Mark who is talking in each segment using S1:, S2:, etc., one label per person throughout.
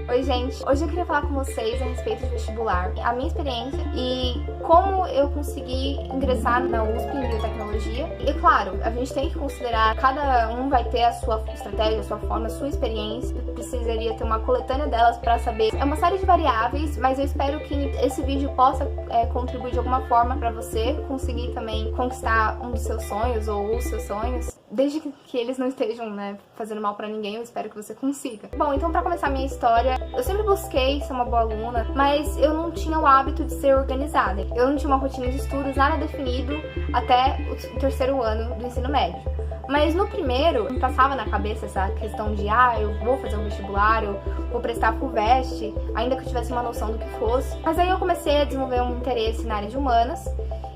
S1: Oi gente, hoje eu queria falar com vocês a respeito de vestibular, a minha experiência e como eu consegui ingressar na USP em Biotecnologia. E claro, a gente tem que considerar, cada um vai ter a sua estratégia, a sua forma, a sua experiência, precisaria ter uma coletânea delas para saber. É uma série de variáveis, mas eu espero que esse vídeo possa contribuir de alguma forma para você conseguir também conquistar um dos seus sonhos ou os seus sonhos. Desde que eles não estejam, fazendo mal pra ninguém, eu espero que você consiga. Bom, então pra começar a minha história, eu sempre busquei ser uma boa aluna, mas eu não tinha o hábito de ser organizada. Eu não tinha uma rotina de estudos, nada definido até o terceiro ano do ensino médio. Mas no primeiro, me passava na cabeça essa questão de eu vou fazer um vestibular, eu vou prestar FUVEST, ainda que eu tivesse uma noção do que fosse. Mas aí eu comecei a desenvolver um interesse na área de humanas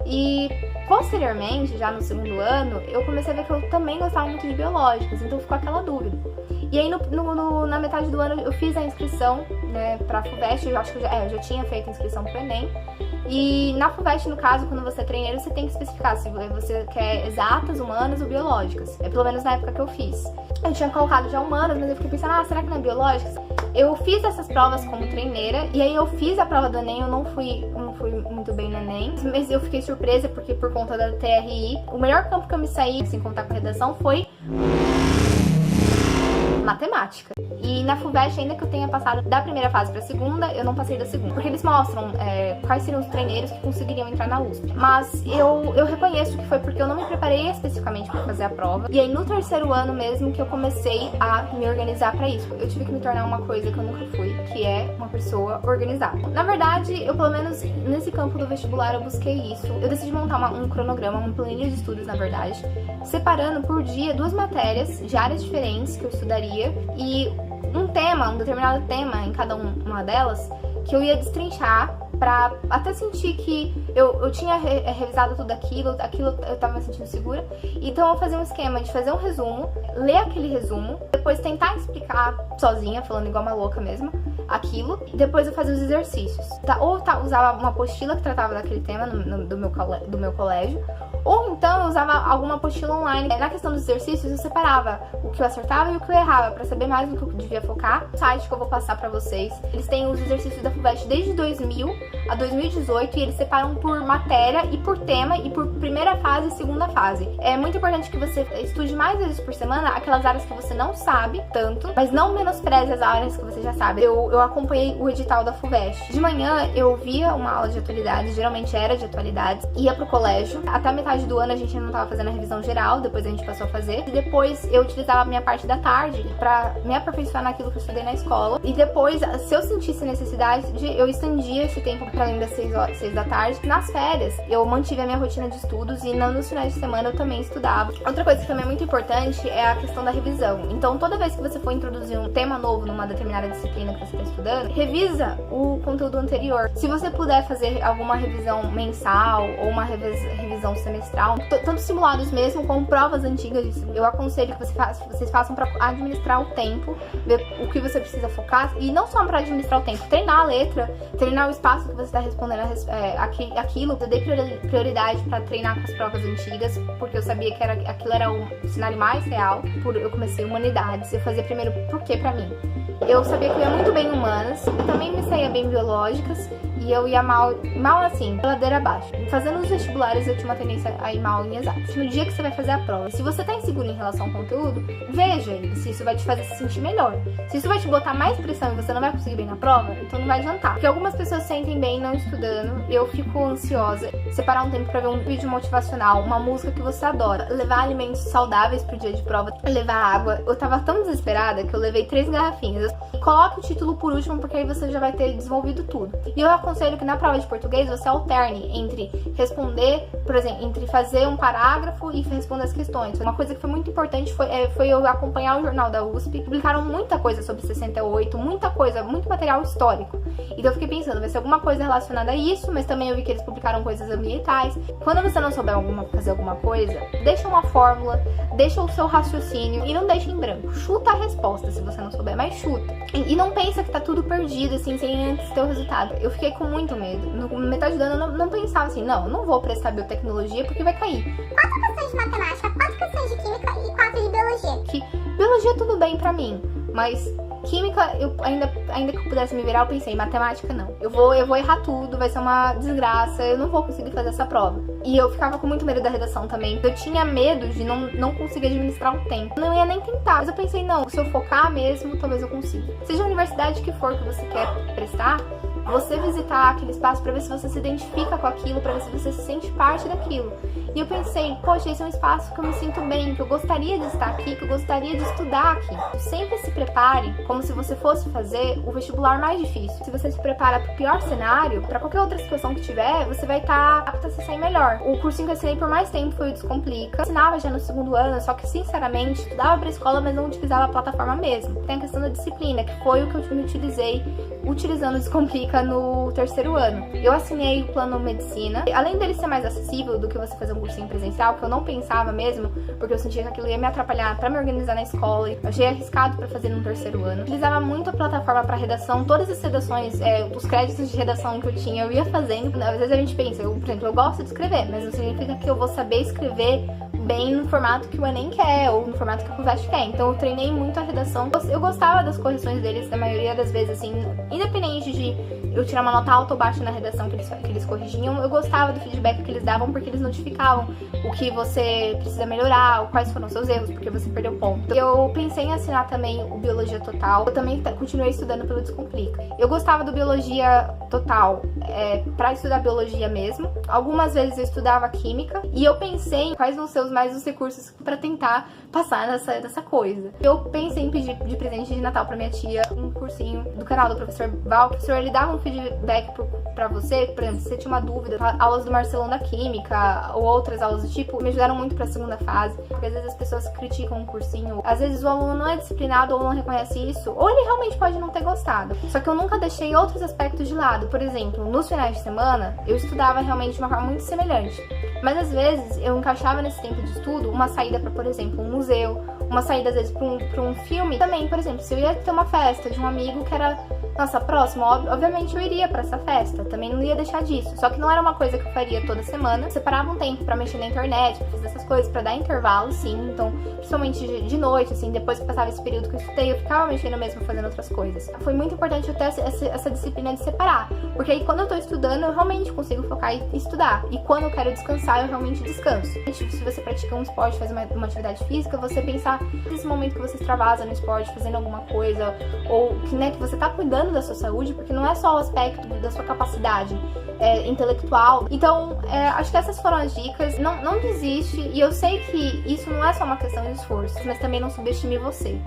S1: e posteriormente, já no segundo ano, eu comecei a ver que eu também gostava muito de biológicas, então ficou aquela dúvida. E aí na metade do ano eu fiz a inscrição, pra FUVEST, eu acho que eu já tinha feito a inscrição pro Enem. E na FUVEST, no caso, quando você é treineiro, você tem que especificar se você quer exatas, humanas ou biológicas. Pelo menos na época que eu fiz. Eu tinha colocado já humanas, mas eu fiquei pensando, será que não é biológicas? Eu fiz essas provas como treineira, e aí eu fiz a prova do Enem, eu não fui muito bem no Enem, mas eu fiquei surpresa porque por conta da TRI, o melhor campo que eu me saí, sem contar com a redação, foi matemática. E na FUVEST, ainda que eu tenha passado da primeira fase pra segunda, eu não passei da segunda. Porque eles mostram quais seriam os treineiros que conseguiriam entrar na USP. Mas eu reconheço que foi porque eu não me preparei especificamente pra fazer a prova. E aí no terceiro ano mesmo que eu comecei a me organizar pra isso. Eu tive que me tornar uma coisa que eu nunca fui, que é uma pessoa organizada. Na verdade, eu pelo menos nesse campo do vestibular eu busquei isso. Eu decidi montar um cronograma, uma planilha de estudos na verdade, separando por dia 2 matérias de áreas diferentes que eu estudaria e um determinado tema em cada uma delas que eu ia destrinchar pra até sentir que eu tinha revisado tudo aquilo eu tava me sentindo segura. Então eu fazia um esquema de fazer um resumo, ler aquele resumo, depois tentar explicar sozinha, falando igual uma louca mesmo, aquilo, e depois eu fazia os exercícios. Usava uma apostila que tratava daquele tema do meu colégio, ou então eu usava alguma apostila online. Na questão dos exercícios eu separava o que eu acertava e o que eu errava, pra saber mais no que eu devia focar. O site que eu vou passar pra vocês, eles têm os exercícios da FUVEST desde 2000 a 2018 e eles separam por matéria e por tema e por primeira fase e segunda fase. É muito importante que você estude mais vezes por semana aquelas áreas que você não sabe tanto, mas não menospreze as áreas que você já sabe. Eu acompanhei o edital da FUVEST. De manhã eu via uma aula de atualidades, geralmente era de atualidades, ia pro colégio. Até a metade do ano a gente não tava fazendo a revisão geral, depois a gente passou a fazer. E depois eu utilizava a minha parte da tarde pra me aperfeiçoar naquilo que eu estudei na escola. E depois, se eu sentisse necessidade, eu estendia esse tempo pra além das 6 da tarde. Nas férias, eu mantive a minha rotina de estudos e nos finais de semana eu também estudava. Outra coisa que também é muito importante é a questão da revisão. Então, toda vez que você for introduzir um tema novo numa determinada disciplina que você está estudando, revisa o conteúdo anterior. Se você puder fazer alguma revisão mensal ou uma revisão semestral, tanto simulados mesmo como provas antigas, eu aconselho que vocês façam para administrar o tempo, ver o que você precisa focar e não só para administrar o tempo, treinar a letra, treinar o espaço que você está respondendo aquilo. Eu dei prioridade para treinar com as provas antigas, porque eu sabia que aquilo era o cenário mais real. Eu comecei humanidades, eu fazia primeiro porque pra mim. Eu sabia que eu ia muito bem em humanas, eu também me saía bem em biológicas e eu ia mal assim, ladeira abaixo. Fazendo os vestibulares eu tinha uma tendência a ir mal em exatas. No dia que você vai fazer a prova, se você tá inseguro em relação ao conteúdo, veja se isso vai te fazer se sentir melhor. Se isso vai te botar mais pressão e você não vai conseguir bem na prova, então não vai adiantar. Porque algumas pessoas se sentem bem não estudando, eu fico ansiosa. Separar um tempo pra ver um vídeo motivacional, uma música que você adora, levar alimentos saudáveis pro dia de prova, levar água. Eu tava tão desesperada que eu levei 3 garrafinhas. Coloque o título por último, porque aí você já vai ter desenvolvido tudo. E eu aconselho que na prova de português você alterne entre responder, por exemplo, entre fazer um parágrafo e responder as questões. Uma coisa que foi muito importante foi eu acompanhar o jornal da USP. Publicaram muita coisa sobre 68, muita coisa, muito material histórico. Então eu fiquei pensando, vai ser alguma coisa relacionada a isso, mas também eu vi que eles publicaram coisas ambientais. Quando você não souber fazer alguma coisa, deixa uma fórmula, deixa o seu raciocínio e não deixa em branco. Chuta a resposta se você não souber, mas chuta. E não pensa que tá tudo perdido, assim, sem antes ter o resultado. Eu fiquei com muito medo. No metade do ano eu não pensava assim, não vou prestar biotecnologia porque vai cair.
S2: 4 questões de matemática, 4 questões de química e 4 de biologia.
S1: Que biologia tudo bem pra mim, mas Química, ainda que eu pudesse me virar, eu pensei, matemática não. Eu vou errar tudo, vai ser uma desgraça, eu não vou conseguir fazer essa prova. E eu ficava com muito medo da redação também. Eu tinha medo de não conseguir administrar o tempo. Eu não ia nem tentar. Mas eu pensei, não, se eu focar mesmo, talvez eu consiga. Seja a universidade que for que você quer prestar, você visitar aquele espaço pra ver se você se identifica com aquilo, pra ver se você se sente parte daquilo. E eu pensei, poxa, esse é um espaço que eu me sinto bem, que eu gostaria de estar aqui, que eu gostaria de estudar aqui. Sempre se prepare como se você fosse fazer o vestibular mais difícil. Se você se prepara pro pior cenário, pra qualquer outra situação que tiver, você vai estar apta a se sair melhor. O cursinho que eu assinei por mais tempo foi o Descomplica. Eu assinava já no 2º ano, só que sinceramente, estudava pra escola, mas não utilizava a plataforma mesmo. Tem a questão da disciplina, que foi o que eu me utilizei utilizando o Descomplica no 3º ano. Eu assinei o plano medicina. Além dele ser mais acessível do que você fazer um cursinho presencial, que eu não pensava mesmo, porque eu sentia que aquilo ia me atrapalhar pra me organizar na escola. Eu achei arriscado pra fazer no 3º ano. Eu utilizava muito a plataforma pra redação. Todas as redações, os créditos de redação que eu tinha, eu ia fazendo. Às vezes a gente pensa, por exemplo, eu gosto de escrever, mas não significa que eu vou saber escrever bem no formato que o Enem quer, ou no formato que a FUVEST quer. Então eu treinei muito a redação. Eu gostava das correções deles, da maioria das vezes, assim, independente de eu tirar uma nota alta ou baixa na redação que eles corrigiam, eu gostava do feedback que eles davam, porque eles notificavam o que você precisa melhorar, quais foram os seus erros, porque você perdeu ponto. Eu pensei em assinar também o Biologia Total. Eu também continuei estudando pelo Descomplica. Eu gostava do Biologia Total pra estudar biologia mesmo. Algumas vezes eu estudava Química, e eu pensei em quais vão ser mais os recursos pra tentar passar dessa coisa. Eu pensei em pedir de presente de Natal pra minha tia um cursinho do canal do professor Val. O professor, ele dava um feedback pra você, por exemplo, se você tinha uma dúvida, aulas do Marcelão da Química ou outras aulas do tipo, me ajudaram muito pra 2ª fase, porque às vezes as pessoas criticam um cursinho, às vezes o aluno não é disciplinado ou não reconhece isso, ou ele realmente pode não ter gostado. Só que eu nunca deixei outros aspectos de lado. Por exemplo, nos finais de semana, eu estudava realmente de uma forma muito semelhante, mas às vezes eu encaixava nesse tempo de estudo uma saída pra, por exemplo, um museu, uma saída às vezes pra um filme. Também, por exemplo, se eu ia ter uma festa de um amigo que era nossa próxima, obviamente eu iria pra essa festa, também não ia deixar disso. Só que não era uma coisa que eu faria toda semana. Eu separava um tempo pra mexer na internet, pra fazer essas coisas, pra dar intervalo, sim. Então, principalmente de noite, assim, depois que passava esse período que eu estudei, eu ficava mexendo mesmo, fazendo outras coisas. Foi muito importante eu ter essa disciplina de separar, porque aí quando eu tô estudando, eu realmente consigo focar e estudar. E quando eu quero descansar, eu realmente descanso. Se você pratica um esporte, faz uma atividade física, você pensar nesse momento que você extravasa no esporte, fazendo alguma coisa, ou que você tá cuidando da sua saúde, porque não é só o aspecto da sua capacidade intelectual. Então, acho que essas foram as dicas. Não desiste, e eu sei que isso não é só uma questão de esforço, mas também não subestime você.